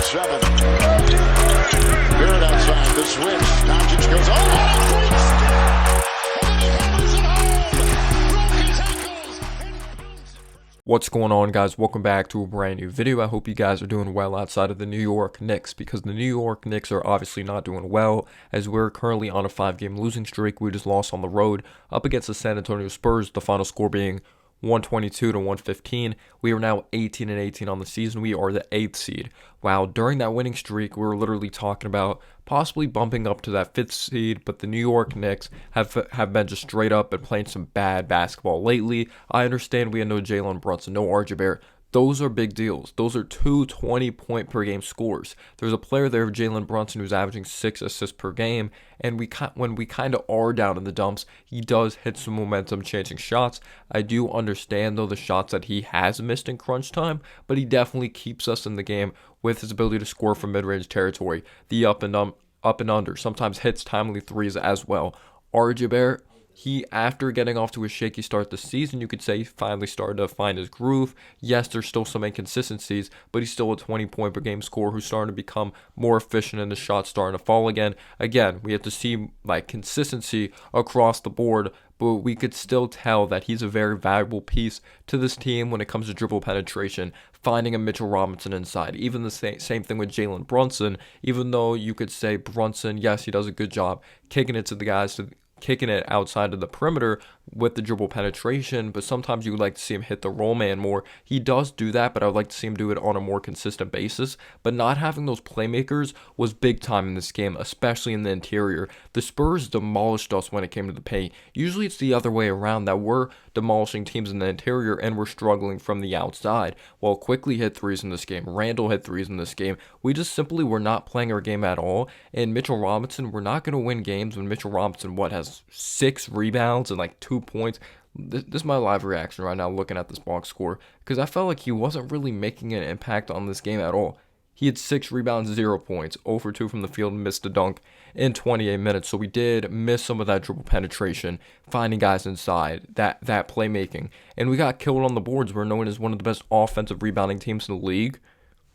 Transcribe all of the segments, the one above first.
7. Barrett outside, the switch. Doncic goes, oh, what a great step! And then he hammers it home! Broke his ankles! What's going on, guys? Welcome back to a brand new video. I hope you guys are doing well outside of the New York Knicks, because the New York Knicks are obviously not doing well, as we're currently on a 5-game losing streak. We just lost on the road up against the San Antonio Spurs, the final score being 122 to 115. We are now 18-18 on the season. We are the 8th seed. Wow, during that winning streak, we were literally talking about possibly bumping up to that 5th seed, but the New York Knicks have been just straight up and playing some bad basketball lately. I understand we had no Jalen Brunson, no RJ Barrett. Those are big deals. Those are two 20-point per game scores. There's a player there, Jalen Brunson, who's averaging 6 assists per game, and when we kind of are down in the dumps, he does hit some momentum-changing shots. I do understand, though, the shots that he has missed in crunch time, but he definitely keeps us in the game with his ability to score from mid-range territory, the up and under, sometimes hits timely threes as well. RJ Barrett, after getting off to a shaky start this season, you could say he finally started to find his groove. Yes, there's still some inconsistencies, but he's still a 20-point per game scorer who's starting to become more efficient and the shot's starting to fall again. Again, we have to see consistency across the board, but we could still tell that he's a very valuable piece to this team when it comes to dribble penetration, finding a Mitchell Robinson inside. Even the same thing with Jalen Brunson, even though you could say Brunson, yes, he does a good job kicking it outside of the perimeter with the dribble penetration, but sometimes you would like to see him hit the roll man more. He does do that, but I would like to see him do it on a more consistent basis. But not having those playmakers was big time in this game, especially in the interior. The Spurs demolished us when it came to the paint. Usually it's the other way around, that we're demolishing teams in the interior and we're struggling from the outside. While Quickly hit threes in this game, Randall hit threes in this game, we just simply were not playing our game at all. And Mitchell Robinson, we're not going to win games when Mitchell Robinson, has 6 rebounds and 2 points. This is my live reaction right now looking at this box score, because I felt like he wasn't really making an impact on this game at all. He had 6 rebounds, 0 points, 0 for 2 from the field, missed a dunk in 28 minutes. So we did miss some of that dribble penetration, finding guys inside, that playmaking. And we got killed on the boards. We're known as one of the best offensive rebounding teams in the league.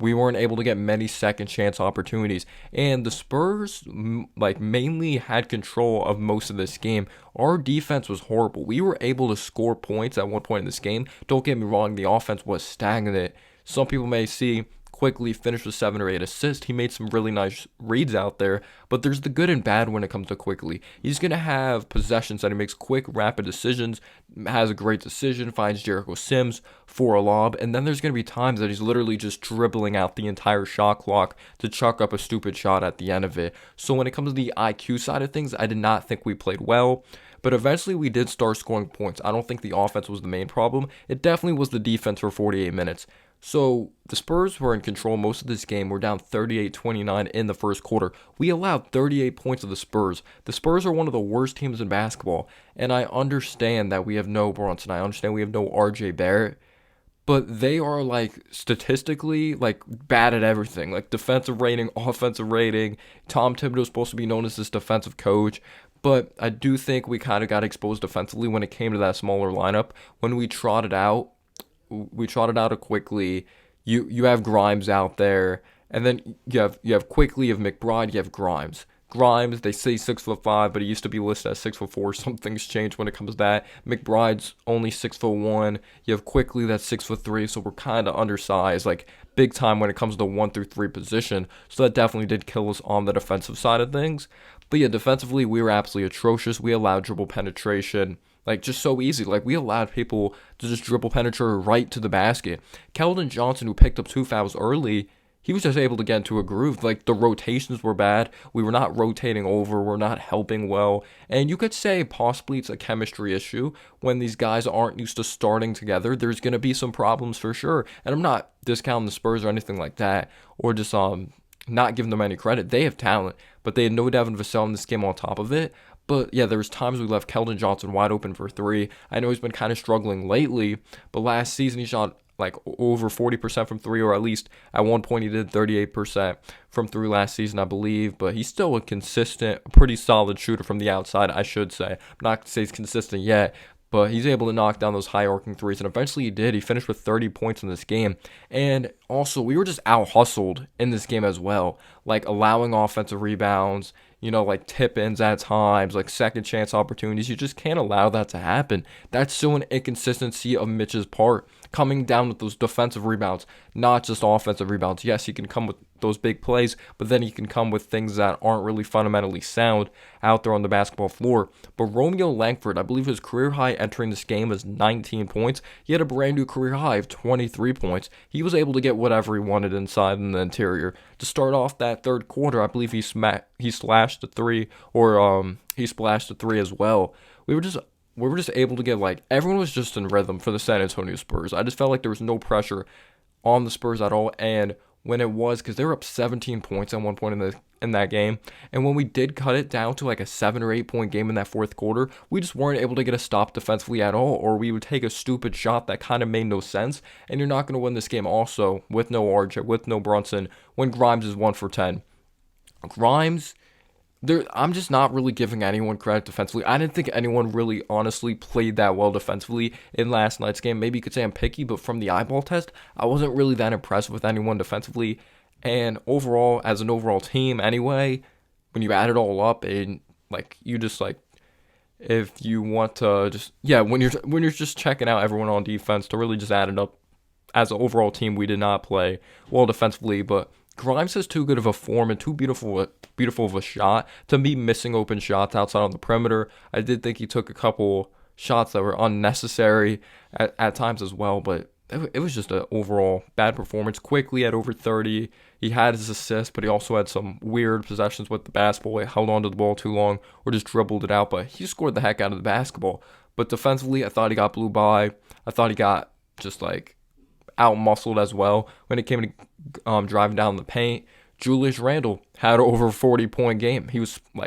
We weren't able to get many second chance opportunities, and the Spurs mainly had control of most of this game. Our defense was horrible. We were able to score points at one point in this game. Don't get me wrong, the offense was stagnant. Some people may see Quickly finished with 7 or 8 assists. He made some really nice reads out there, but there's the good and bad when it comes to Quickly. He's going to have possessions that he makes quick, rapid decisions, has a great decision, finds Jericho Sims for a lob, and then there's going to be times that he's literally just dribbling out the entire shot clock to chuck up a stupid shot at the end of it. So when it comes to the IQ side of things, I did not think we played well. But eventually we did start scoring points. I don't think the offense was the main problem. It definitely was the defense for 48 minutes. So the Spurs were in control most of this game. We're down 38-29 in the first quarter. We allowed 38 points of the Spurs. The Spurs are one of the worst teams in basketball. And I understand that we have no Brunson. I understand we have no RJ Barrett. But they are statistically bad at everything. Defensive rating, offensive rating. Tom Thibodeau is supposed to be known as this defensive coach. But I do think we kind of got exposed defensively when it came to that smaller lineup. When we trotted out a Quickly. You have Grimes out there, and then you have Quickly, you have McBride, you have Grimes. Grimes, they say 6'5", but he used to be listed as 6'4". Something's changed when it comes to that. McBride's only 6'1". You have Quickly, that's 6'3", so we're kind of undersized, big time when it comes to 1 through 3 position. So that definitely did kill us on the defensive side of things. But yeah, defensively, we were absolutely atrocious. We allowed dribble penetration, just so easy. We allowed people to just dribble penetrate right to the basket. Keldon Johnson, who picked up 2 fouls early, he was just able to get into a groove. The rotations were bad. We were not rotating over. We're not helping well. And you could say possibly it's a chemistry issue. When these guys aren't used to starting together, there's going to be some problems for sure. And I'm not discounting the Spurs or anything like that, or just not giving them any credit. They have talent, but they had no Devin Vassell in this game on top of it. But yeah, there was times we left Keldon Johnson wide open for 3. I know he's been kind of struggling lately, but last season he shot over 40% from 3, or at least at one point he did 38% from 3 last season, I believe. But he's still a consistent, pretty solid shooter from the outside, I should say. I'm not going to say he's consistent yet, but he's able to knock down those high arcing threes, and eventually he did. He finished with 30 points in this game. And also, we were just out hustled in this game as well, like allowing offensive rebounds, like tip-ins at times, like second chance opportunities. You just can't allow that to happen. That's still an inconsistency of Mitch's part, coming down with those defensive rebounds, not just offensive rebounds. Yes, he can come with those big plays, but then he can come with things that aren't really fundamentally sound out there on the basketball floor. But Romeo Langford, I believe his career high entering this game was 19 points. He had a brand new career high of 23 points. He was able to get whatever he wanted inside in the interior. To start off that third quarter, I believe he slashed a three, or he splashed a three as well. We were just able to get, like, everyone was just in rhythm for the San Antonio Spurs. I just felt like there was no pressure on the Spurs at all, and when it was, because they were up 17 points at one point in that game, and when we did cut it down to like a 7 or 8 point game in that fourth quarter, we just weren't able to get a stop defensively at all, or we would take a stupid shot that kind of made no sense, and you're not going to win this game also with no RJ, with no Brunson, when Grimes is 1 for 10. Grimes, I'm just not really giving anyone credit defensively. I didn't think anyone really honestly played that well defensively in last night's game. Maybe you could say I'm picky, but from the eyeball test, I wasn't really that impressed with anyone defensively. And overall, as an overall team anyway, when you add it all up, and like you just like, if you want to just, yeah, when you're just checking out everyone on defense, to really just add it up as an overall team, we did not play well defensively, but Grimes has too good of a form and too beautiful of a shot to be missing open shots outside on the perimeter. I did think he took a couple shots that were unnecessary at times as well, but it was just an overall bad performance. Quickly at over 30, he had his assist, but he also had some weird possessions with the basketball. He held on to the ball too long or just dribbled it out, but he scored the heck out of the basketball. But defensively, I thought he got blew by. I thought he got just like out-muscled as well when it came to driving down the paint. Julius Randle had over a 40-point game.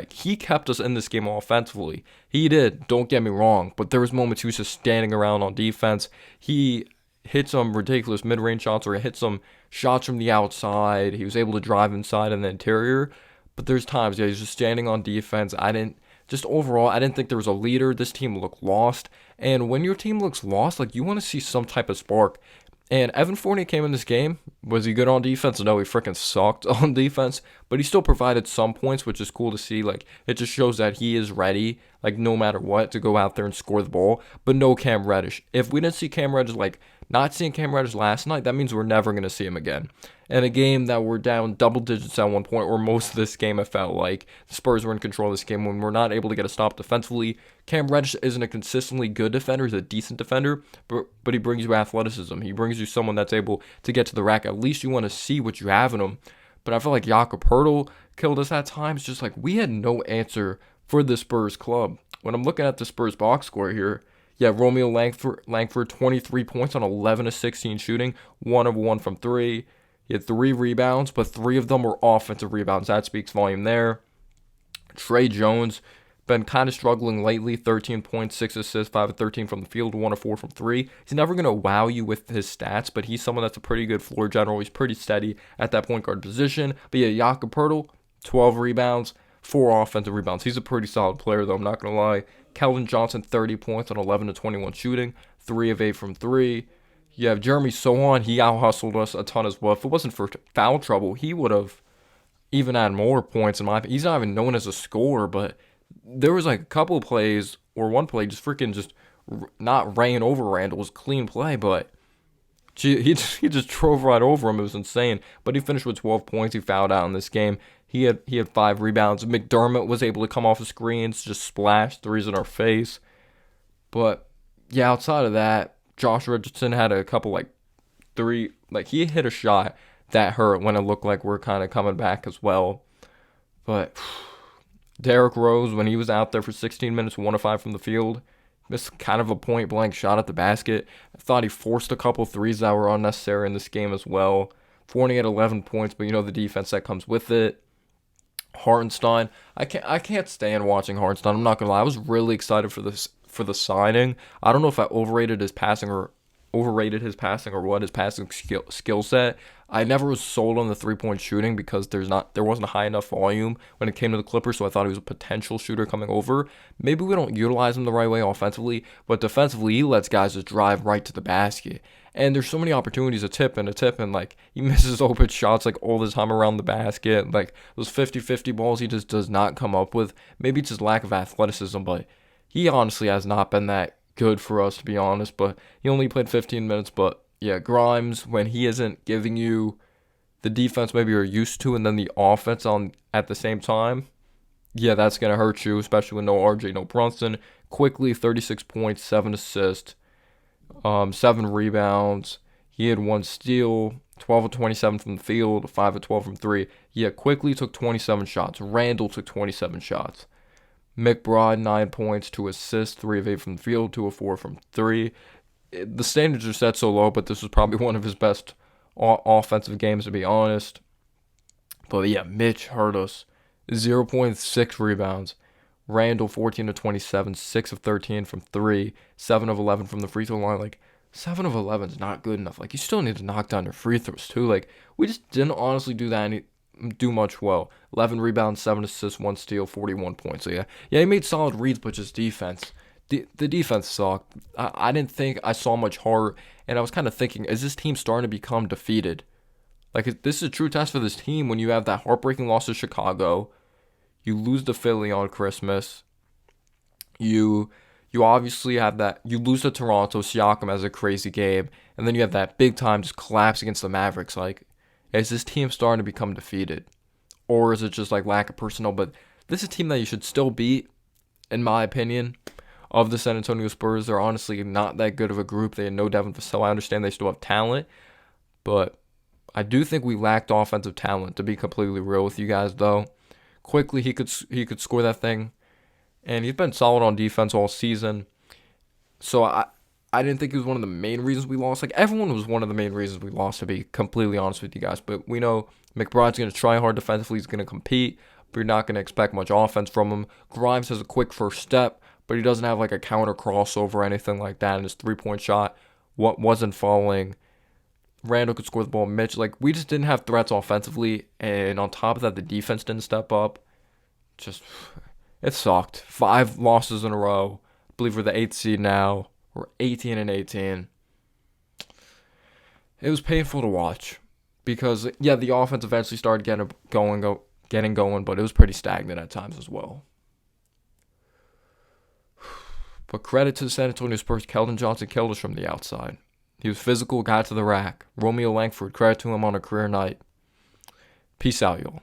He kept us in this game offensively. He did, don't get me wrong, but there was moments he was just standing around on defense. He hit some ridiculous mid-range shots, or hit some shots from the outside. He was able to drive inside in the interior, but there's times, he's just standing on defense. Overall, I didn't think there was a leader. This team looked lost, and when your team looks lost, like, you want to see some type of spark. And Evan Fournier came in this game. Was he good on defense? No, he freaking sucked on defense. But he still provided some points, which is cool to see. Like, it just shows that he is ready, like, no matter what, to go out there and score the ball. But no Cam Reddish. If we didn't see Cam Reddish, like, not seeing Cam Reddish last night, that means we're never going to see him again. And a game that we're down double digits at one point, or most of this game, it felt like the Spurs were in control of this game when we're not able to get a stop defensively. Cam Reddish isn't a consistently good defender. He's a decent defender, but he brings you athleticism. He brings you someone that's able to get to the rack. At least you want to see what you have in him. But I feel like Jakob Poeltl killed us at times. Just like, we had no answer for the Spurs club. When I'm looking at the Spurs box score here, yeah, Romeo Langford 23 points on 11 of 16 shooting, 1 of 1 from 3. He had 3 rebounds, but 3 of them were offensive rebounds. That speaks volume there. Trey Jones, been kind of struggling lately. 13 points, 6 assists, 5 of 13 from the field, 1 of 4 from 3. He's never going to wow you with his stats, but he's someone that's a pretty good floor general. He's pretty steady at that point guard position. But yeah, Jakob Poeltl, 12 rebounds, 4 offensive rebounds. He's a pretty solid player, though, I'm not going to lie. Keldon Johnson, 30 points on 11 of 21 shooting, 3 of 8 from 3. You have Jeremy Sohan. He out-hustled us a ton as well. If it wasn't for foul trouble, he would have even had more points in my opinion. He's not even known as a scorer, but there was like a couple of plays, or one play just not ran over Randall. It was a clean play, but he just drove right over him. It was insane. But he finished with 12 points. He fouled out in this game. He had 5 rebounds. McDermott was able to come off the screens, just splash threes in our face. But yeah, outside of that, Josh Richardson had a couple he hit a shot that hurt when it looked like we're kind of coming back as well. But Derrick Rose, when he was out there for 16 minutes, 1 of 5 from the field, missed kind of a point-blank shot at the basket. I thought he forced a couple threes that were unnecessary in this game as well. Fournier had 11 points, but the defense that comes with it. Hartenstein, I can't stand watching Hartenstein. I'm not gonna lie, I was really excited for the signing. I don't know if I overrated his passing or overrated his passing or what, his passing skill set. I never was sold on the 3-point shooting because there wasn't a high enough volume when it came to the Clippers, so I thought he was a potential shooter coming over. Maybe we don't utilize him the right way offensively, but defensively he lets guys just drive right to the basket. And there's so many opportunities to tip and like he misses open shots like all the time around the basket. Like those 50-50 balls he just does not come up with. Maybe it's just lack of athleticism, but he honestly has not been that good for us, to be honest. But he only played 15 minutes. But yeah, Grimes, when he isn't giving you the defense maybe you're used to and then the offense on at the same time, yeah, that's going to hurt you, especially with no RJ, no Brunson. Quickly, 36 points, 7 assists, 7 rebounds. He had 1 steal, 12 of 27 from the field, 5 of 12 from 3. Yeah, Quickly took 27 shots. Randall took 27 shots. McBride, 9 points, 2 assists, 3 of 8 from the field, 2 of 4 from 3. The standards are set so low, but this was probably one of his best offensive games, to be honest. But yeah, Mitch hurt us. 0.6 rebounds. Randall, 14 of 27, 6 of 13 from 3, 7 of 11 from the free throw line. Like, 7 of 11 is not good enough. Like, you still need to knock down your free throws, too. Like, we just didn't honestly do much well. 11 rebounds, 7 assists, 1 steal, 41 points. So yeah, he made solid reads, but just defense. The defense sucked. I didn't think I saw much heart, and I was kind of thinking, is this team starting to become defeated? Like, this is a true test for this team when you have that heartbreaking loss to Chicago. You lose to Philly on Christmas. You obviously have that. You lose to Toronto. Siakam has a crazy game, and then you have that big time just collapse against the Mavericks. Like, is this team starting to become defeated? Or is it just like lack of personnel? But this is a team that you should still beat, in my opinion, of the San Antonio Spurs. They're honestly not that good of a group. They had no Devin Vassell. I understand they still have talent, but I do think we lacked offensive talent, to be completely real with you guys, though. Quickly, he could score that thing, and he's been solid on defense all season. So I didn't think he was one of the main reasons we lost. Like, everyone was one of the main reasons we lost, to be completely honest with you guys. But we know McBride's going to try hard defensively. He's going to compete, but you're not going to expect much offense from him. Grimes has a quick first step, but he doesn't have like a counter crossover or anything like that. And his 3-point shot wasn't falling. Randall could score the ball. Mitch, like, we just didn't have threats offensively. And on top of that, the defense didn't step up. Just, it sucked. 5 losses in a row. I believe we're the 8th seed now. We're 18-18. It was painful to watch because, yeah, the offense eventually started getting going, but it was pretty stagnant at times as well. But credit to the San Antonio Spurs, Keldon Johnson killed us from the outside. He was physical, got to the rack. Romeo Langford, credit to him on a career night. Peace out, y'all.